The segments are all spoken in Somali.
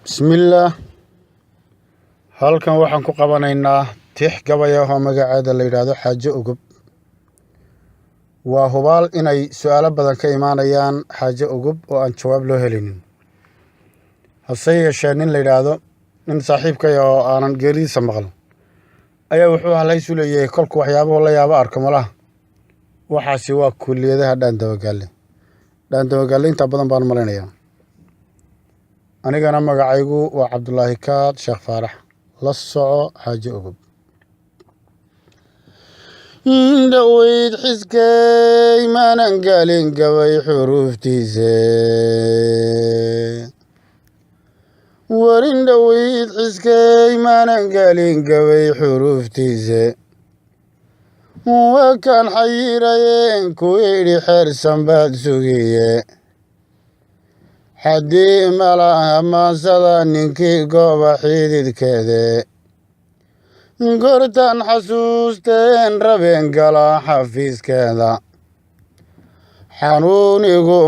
Bismillaah. Halkan waxaan ku qabanaynaa tix gabaya oo magaceeda la yiraahdo Xaajo Ugub. Waa hubaal inay su'aalo badan ka imaanayaan Xaajo Ugub oo aan jawaab loo helinin. Hase yeeshee nin la yiraahdo nin saaxiibkay oo aanan geeridiisa maqal ayaa wuxuu halay suulayay kolku waxyaabo la yaabo arko malaha. Waxaasi waa kulliyadaha Dhaandabagaale. Dhaandabagaale inta badan baan maleynayaa. anigana magacaygu waa Cabdullaahi Kaad Sheekh Faarax. La soco Xaajo Ugub. Dhaweyd xiskay maanan galin gabay xuruuftiisa. Warin dhaweyd xiskay maanan galin gabay xuruuftiisa. Waa kan xayirayeen ku yidhi xeersan baad sugiye. haddii malaha maansada ninkii gooba xididkeede. goortaan xasuusteen rabeen galaa xafiiskeeda. xanuunigu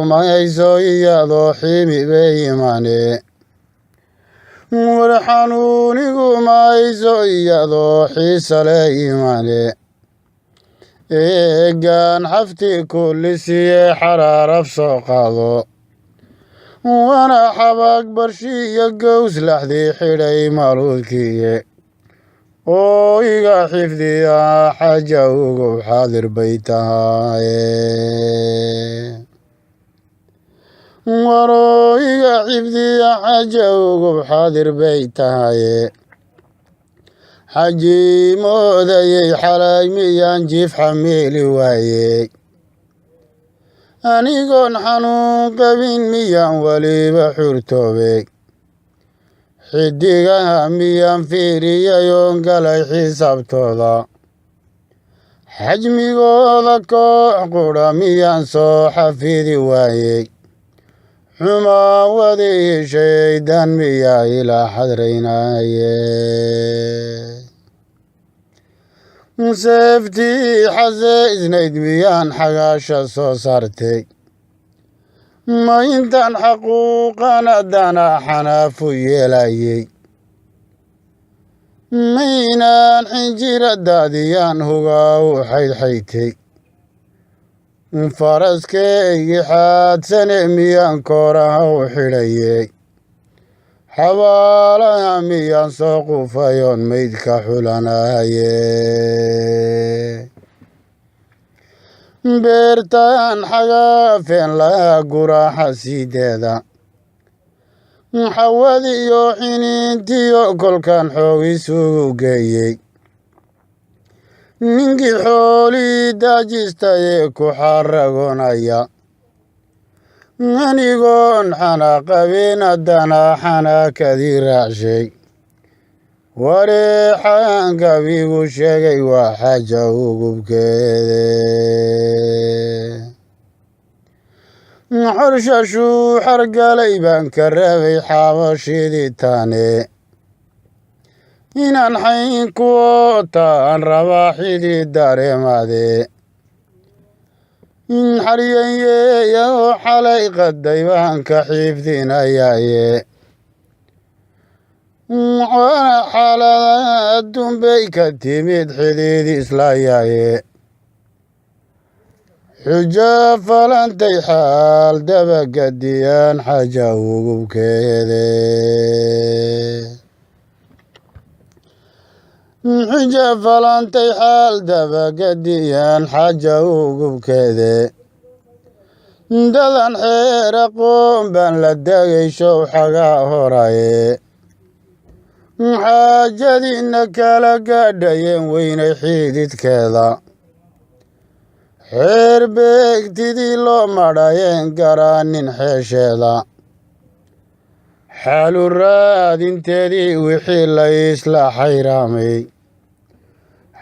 ma hayso iyadoo ximi bay imaane. war xanuunigu ma hayso iyadoo xiisa le imaane. eegaan xafti kullisiye xaraaraf soo qaado. wana xabag barshiyo gows laxdii xidhay maluudkiiye. oo iga xifdiya Xaajo Ugub xaadir bay tahaye. waroo iga xifdiya Xaajo Ugub xaadir bay tahaye. xajii moodayay xalay miyaan jiif xamiili waayey. anigoon xanuun qabin miyaan weliba xurtoobey. xidigaha miyaan fiiriyayoon galay xisaabtooda. xajmigooda koox qudha miyaan soo xafidi waayey. xumaa wadii shaydaan miyaa ilaa xadraynaaye. seeftii xasaysnayd miyaan xagaasha soo saartay. ma intaan xaquuqana dana xanaafu yeelayey. maynaan xinjira daadiyaan hugaa u xaydxaytay. faraskaygii xaadsane miyaan kooraha u xidhayey. xabaalaha miyaan soo qufayoon maydka xulanaye. beertaan xagaafeen laha guraaxa siideeda. xawadiyo xiniintiyo kolkaan xoog isugu geeyey. ninkii xoolii daajistayee ku xaragonaya. anigoon xanaaqabin haddana xanaakadii raacshay. wareexaan gabigu sheegay waa Xaajo Ugubkeede. xorshashuu xargalay baan ka rabay xaabashidii taane. inaan xayn ku ootaan rabaa xidii dareemaade. xaryanyeeyahoo xalay qaday baan ka xiifdinayaaye. wana xaalada adduun bay ka timid xidid islaayaaye. xujo falantay xaal dabagadiyaan Xaajo Ugubkeede. xujo falantay xaal dabagadiyaan Xaajo Ugubkeede. dadan xeer aqoon baan la degay show xagaa horaye. xaajadiina kala gaadhayeen weynay xididkeeda. xeer beegtidii loo madhayeen garaanin xeesheeda. xaalu raadinteedii wixii la isla xayraamay.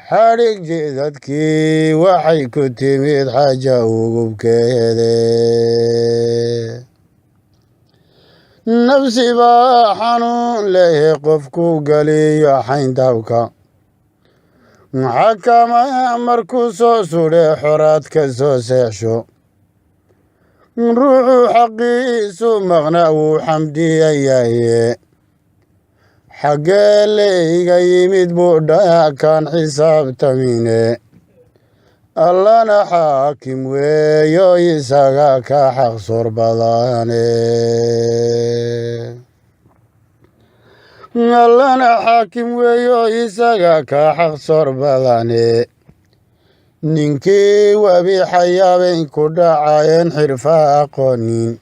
xadhig jidadkii waxay ku timid Xaajo Ugubkeede. nafsi baa xanuun lehe qofku geliyo xayndaabka. xakama markuu soo sudhe xoraad ka soo seexsho. ruuxu xaqiisu maqnaa wuu xamdiyayaye xaggee layga yimid buu dhaakaan xisaabtamine allana xaakim weeyo isaga ka xaqsoor badane allana xaakim weeyo isaga ka xaqsoor badane ninkii webi xayaabay ku dhacayeen xirfa aqoonin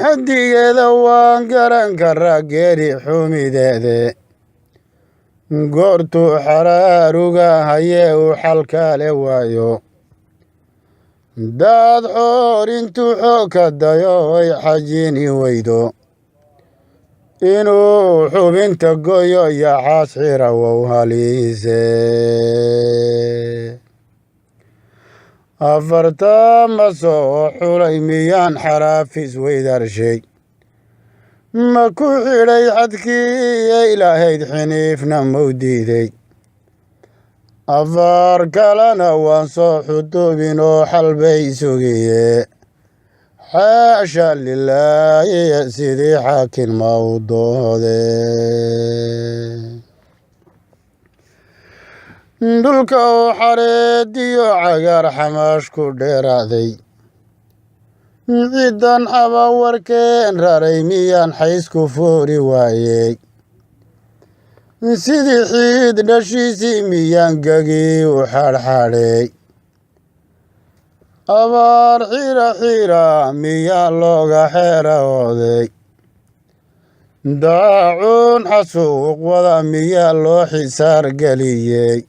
xaddigeeda waan garan karaa geeri xumideede goortuu xaraaruga hayee uu xalkaale waayo daad xoor intuu xoog ka dayo ay xajini weydo inuu xubinta goyo yaxaas xira wow haliise afartama soo xulay miyaan xaraafis weydarshay ma ku xidhay xadkii ee ilaahayd xiniifna mau diiday afar kalena waan soo xuduubin oo xalbay sugiye xaasha lilaahi sidii xaakin ma u doode dhulka oo xareediyo cagaar xamaash ku dheeraaday ciidan xaba warkeen raray miyaan xaysku foori waayey sidii xiid dhashiisii miyaan gegii u xaadhxaadhay abaar xira miyaa looga xeerahooday daacuun xasuuq wada miyaa loo xisaar geliyey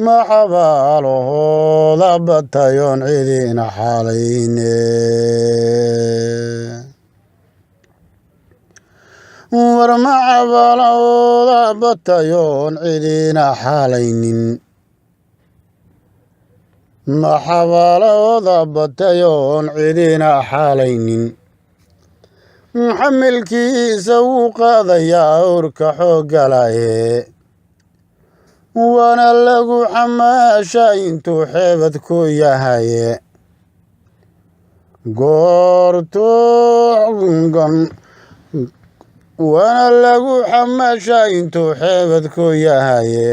ma xabaalahooda batayoon cidina xaalayne war ma xabaalahooda batayoon cidina xaalaynin ma xabaalahooda batayoon cidina xaalaynin xamilkiisa wuu qaadayaa awrka xooggalaye waana lagu xamaasha intuu xeebad ku yahaye waana lagu xamaasha intuu xeebad ku yahaye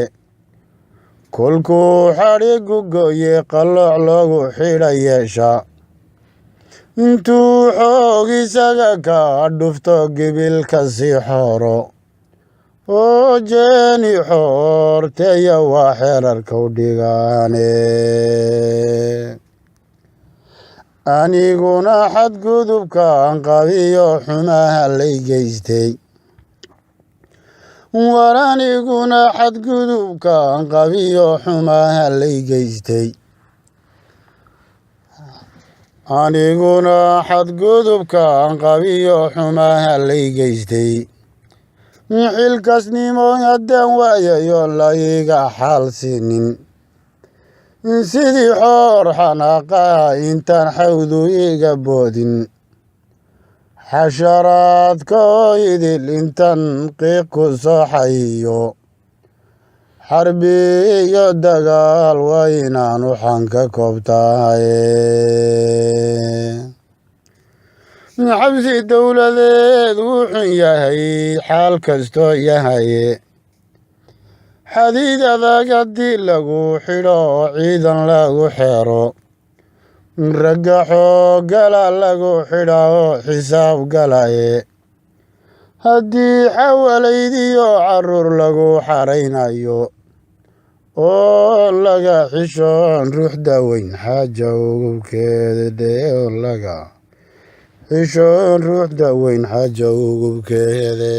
kolkuu xadhigu goye qallooc loogu xidha yeesha intuu xoog isaga ka dhufto gibilka sii xooro oo jeeni xoorteeya waa xeerarka u dhigaane aniguna xadgudubkaan qabiyo xumaha lay geystay war aniguna xadgudubkaan qabiyo xumaha lay geystay aniguna xadgudubkaan qabiyo xumaha lay geystay xilkasnimo haddaan waayayo layga xaal siinin sidii xoor xanaaqaha intaan xawdu iga boodin xasharaadkoo idil intaan qiiq ku soo xayiyo xarbi iyo dagaal waa inaanu xanka koobtahaye xabsi dowladeed wuu xun yahay xaal kastoo yahaye xadiid adag haddii lagu xidho oo ciidan lagu xeero ragga xooggala lagu xidha oo xisaab galaye haddii xawalaydiyo carruur lagu xaraynayo oo laga xishoon ruux daweyn xaaja ugubkeeda oo laga xishoon ruux daweyn xaaja ugubkeede